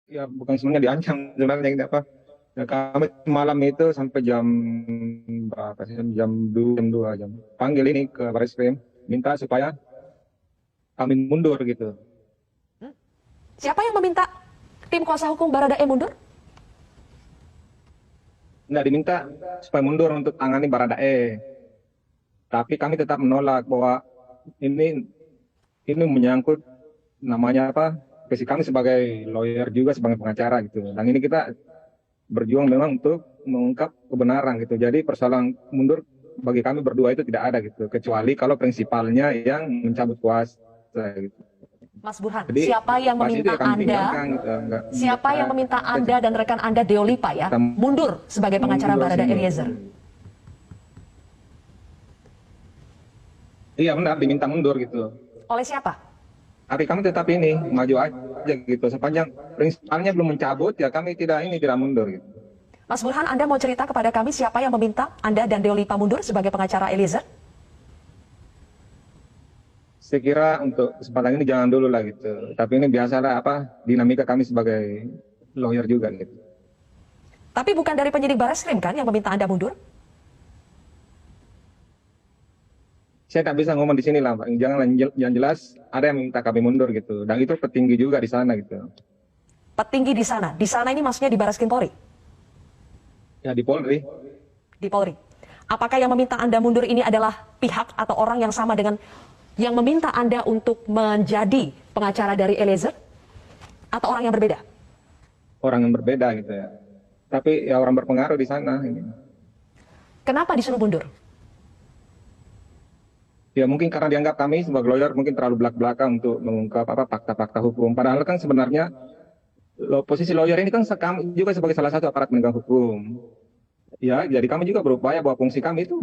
Ya bukan sebenarnya diancam sebenarnya gitu apa. Ya, kami malam itu sampai jam berapa sih? Jam 2 jam. Panggil ini ke baris krim, minta supaya kami mundur gitu. Hmm? Siapa yang meminta tim kuasa hukum Baradae mundur? Nggak diminta supaya mundur untuk tangani Baradae. Tapi kami tetap menolak bahwa ini ini menyangkut namanya apa? Posisi kami sebagai lawyer juga sebagai pengacara gitu. Dan ini kita berjuang memang untuk mengungkap kebenaran gitu. Jadi persoalan mundur bagi kami berdua itu tidak ada gitu. Kecuali kalau prinsipalnya yang mencabut kuasa gitu. Mas Burhan, Jadi siapa yang pas itu meminta ya kami Anda, tinggalkan gitu. Enggak siapa yang meminta Anda dan rekan Anda Deoli Pak ya, kita mundur sebagai pengacara mundur Barada sini. Eliezer? Iya benar diminta mundur gitu. Oleh siapa? Tapi kami tetap ini maju aja gitu. Sepanjang prinsipalnya belum mencabut ya kami tidak mundur gitu. Mas Burhan, Anda mau cerita kepada kami siapa yang meminta Anda dan Deoli Pak mundur sebagai pengacara Eliezer? Saya kira untuk kesempatan ini jangan dulu lah gitu. Tapi ini biasalah apa dinamika kami sebagai lawyer juga gitu. Tapi bukan dari penyidik Barreskrim kan yang meminta Anda mundur? Saya tak bisa ngomong di sini lah, Pak. Jangan yang jelas ada yang minta kami mundur gitu. Dan itu petinggi juga di sana gitu. Petinggi di sana. Di sana ini maksudnya di Barreskrim Polri? Ya di Polri. Di Polri. Apakah yang meminta Anda mundur ini adalah pihak atau orang yang sama dengan yang meminta Anda untuk menjadi pengacara dari Eliezer? Atau orang yang berbeda? Orang yang berbeda gitu ya. Tapi ya orang berpengaruh di sana. Ini. Kenapa disuruh mundur? Ya mungkin karena dianggap kami sebagai lawyer mungkin terlalu belak-belakan untuk mengungkap apa fakta-fakta hukum. Padahal kan sebenarnya posisi lawyer ini kan kami juga sebagai salah satu aparat penegak hukum. Ya, jadi kami juga berupaya bahwa fungsi kami itu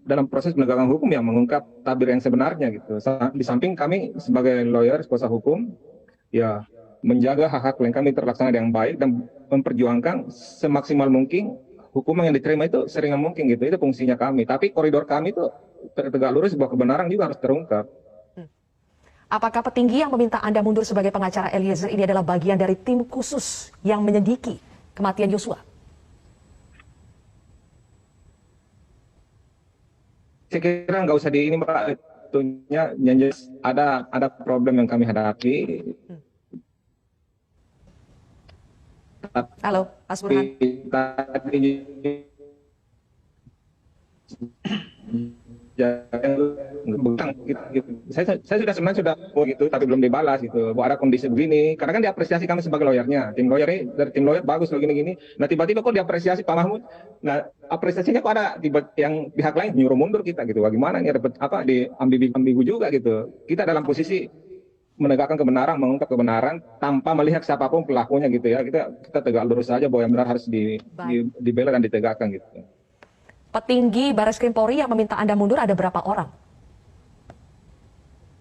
dalam proses penegakan hukum yang mengungkap tabir yang sebenarnya gitu. Di samping kami sebagai lawyer kuasa hukum, ya menjaga hak-hak klien kami terlaksana dengan baik dan memperjuangkan semaksimal mungkin hukuman yang diterima itu seringan mungkin gitu. Itu fungsinya kami. Tapi koridor kami itu tegak lurus bahwa kebenaran juga harus terungkap. Apakah petinggi yang meminta Anda mundur sebagai pengacara Eliezer ini adalah bagian dari tim khusus yang menyelidiki kematian Yosua? Saya kira nggak usah di ini Mbak, tentunya ada problem yang kami hadapi. Halo, Mas Burhan. Tadi saya sudah sebenarnya sudah gitu tapi belum dibalas gitu bahwa ada kondisi begini karena kan diapresiasi kami sebagai lawyernya tim lawyer ini dari tim lawyer bagus loh gini-gini nah tiba-tiba kok diapresiasi Pak Mahmud nah apresiasinya kok ada yang pihak lain nyuruh mundur kita gitu bagaimana ini apa di ambigu juga gitu kita dalam posisi menegakkan kebenaran mengungkap kebenaran tanpa melihat siapapun pelakunya gitu ya kita tegak lurus saja bahwa yang benar harus dibela dan ditegakkan gitu. Petinggi Barreskrim Polri yang meminta Anda mundur ada berapa orang?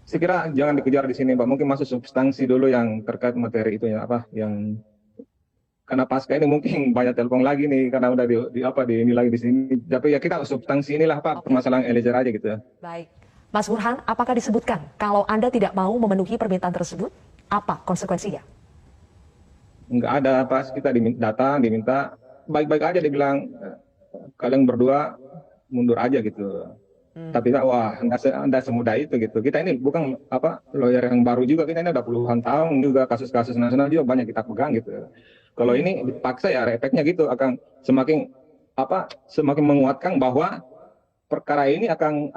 Saya kira jangan dikejar di sini, Pak. Mungkin masuk substansi dulu yang terkait materi itu ya, apa yang karena pasca ini mungkin banyak telepon lagi nih karena udah di ini lagi di sini. Tapi ya kita substansi inilah Pak, permasalahan Eliezer aja gitu ya. Baik. Mas Burhan, apakah disebutkan kalau Anda tidak mau memenuhi permintaan tersebut, apa konsekuensinya? Enggak ada pas kita diminta baik-baik aja dibilang kalian berdua mundur aja gitu. Tapi wah anda semudah itu gitu. Kita ini bukan apa lawyer yang baru juga, kita ini udah puluhan tahun juga kasus-kasus nasional juga banyak kita pegang gitu. Kalau ini dipaksa ya efeknya gitu akan semakin menguatkan bahwa perkara ini akan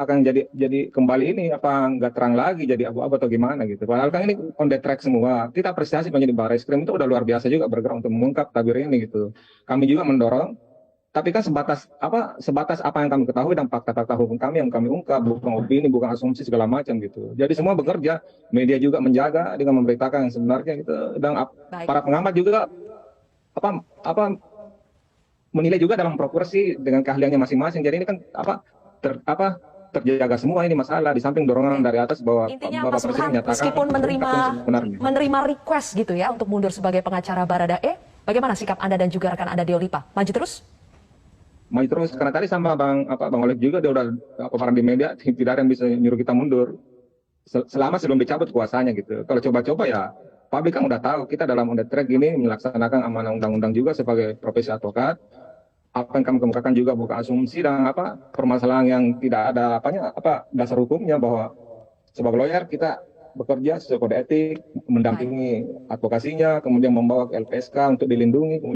jadi kembali ini apa nggak terang lagi jadi abu-abu atau gimana gitu. Padahal kan ini on the track semua. Kita apresiasi penyidik Barreskrim itu udah luar biasa juga bergerak untuk mengungkap tabir ini gitu. Kami juga mendorong tapi kan sebatas apa yang kami ketahui dan fakta-fakta hukum kami yang kami ungkap bukan opini bukan asumsi segala macam gitu jadi semua bekerja media juga menjaga dengan memberitakan yang sebenarnya gitu dan para pengamat juga menilai juga dalam proporsi dengan keahliannya masing-masing jadi ini kan terjaga semua ini masalah di samping dorongan dari atas bahwa intinya Bapak Mas Burhan menyatakan meskipun menerima request gitu ya untuk mundur sebagai pengacara Baradae, bagaimana sikap Anda dan juga rekan Anda Deolipa? Maju terus? Maju terus karena tadi sama Bang Oleh juga dia udah paparan di media tidak ada yang bisa nyuruh kita mundur selama sebelum dicabut kuasanya gitu. Kalau coba-coba ya publik kan udah tahu kita dalam on the track ini melaksanakan amanah undang-undang juga sebagai profesi advokat. Apa yang kami kemukakan juga bukan asumsi dan permasalahan yang tidak ada dasar hukumnya, bahwa sebagai lawyer kita bekerja sesuai kode etik, mendampingi advokasinya, kemudian membawa ke LPSK untuk dilindungi.